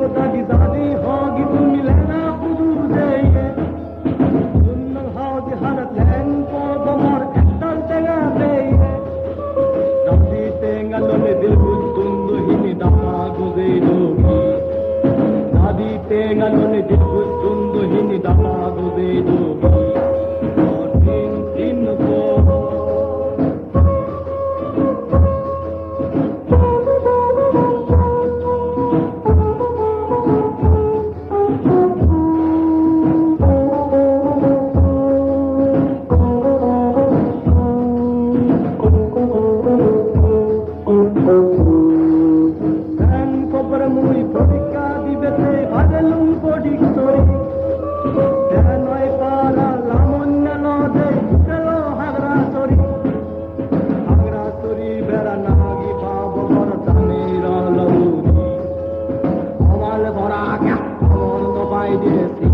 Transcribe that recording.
दादी दादी होगी तुम मिलेना हुजूर देये सुन्न होगी हरत लैंग को दमर एकल तेगा देये दादी तेंगा लोने दिल बुद्धुंदु हिनी दामा गुजे जोगी दादी तेंगा लोने दिल बुद्धुंदु हिनी दामा गुजे जोगी और दिन दिन को I did.